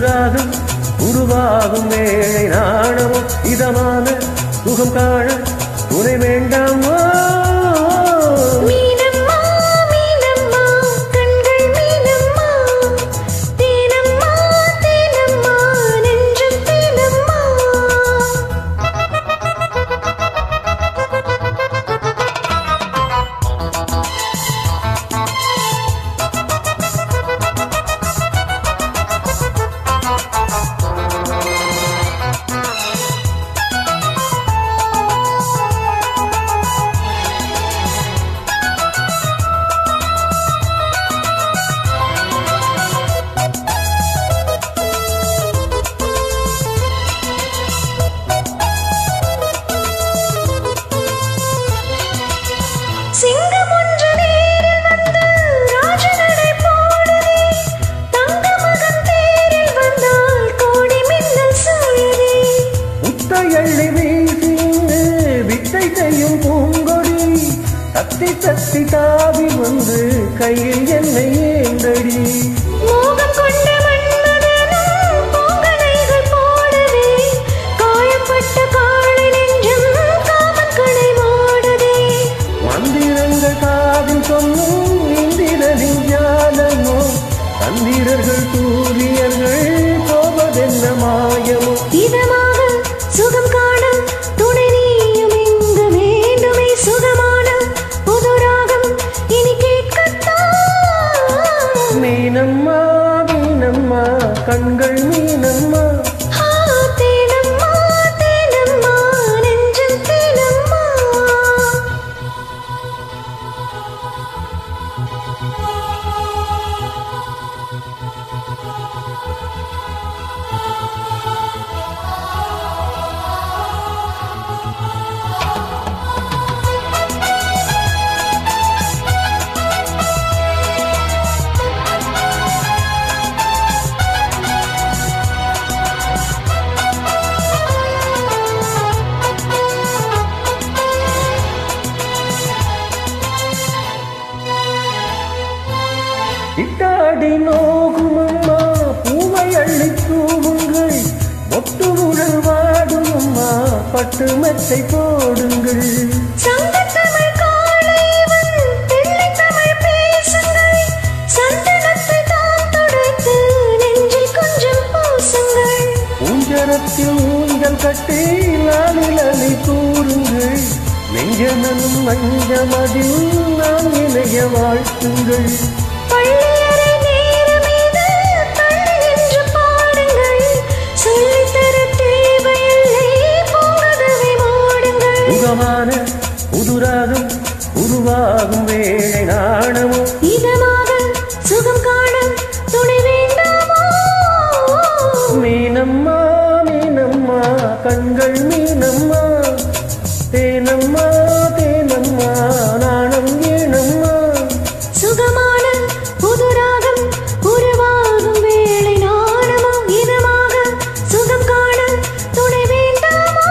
புதுராகம் உருவாகும் வேளை நாணமோ இதமான சுகம் காண துணை வேண்டாமோ தத்தி தத்தி தாவி வந்து கையில் என்னை ஏந்தடி மோகம் கொண்ட மன்மதனும் பொங்கலைகள் போடவே காயப்பட்ட காளை நெஞ்சம் காமக்கடை மூடுதே மந்திரங்கள் காதில் சொல்லும் இந்திரனின் ஞானமோ தந்திரர்கள் சூரியர்கள் போவதென்ன மாயமோ இதமாக சுகம் காண துணை நீயும் இங்கு வேண்டுமே சுகமான புது ராகம் இனி கேட்கத்தான் மீனம்மா மீனம்மா கண்கள் மீனம்மா தேனம்மா தேனம்மா நெஞ்சம் தேனம்மா இட்டாடி நோகுமம்மா பூவை அள்ளி தூவுங்கள் ஒட்டு உடல் வாடுமம்மா பட்டு மெத்தை போடுங்கள் சங்கத்தமிழ் காளைவன் தெள்ளித்தமிழ் பேசுங்கள் சந்தனத்தை தான் துடைத்து நெஞ்சில் கொஞ்சம் பூசுங்கள் ஊஞ்சரத்தில் ஊஞ்சல் கட்டி லாலிலி கூறுங்கள் நெஞ்சமனும் மஞ்சமதில் நான் இணைய வாழ்த்துங்கள் பள்ளியறை நேரமீது தள்ளி நின்று பாடுங்கள் சொல்லித்தர தேவையில்லை பூங்கதவை மூடுங்கள் சுகமான புதுராகம் உருவாகும் வேளை நாணமோ இதமாக சுகம் காண துணை வேண்டாமோ மீனம்மா மீனம்மா கண்கள் மீனம்மா தேனம்மா தேனம்மா நாணம் ஏனம்மா சுகமான புது ராகம் உருவாகும் வேளை நாணமோ இதமாக சுகம் காண துணை வேண்டாமோ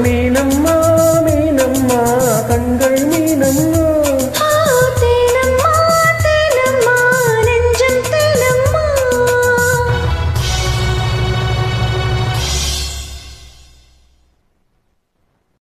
மீனம்மா மீனம்மா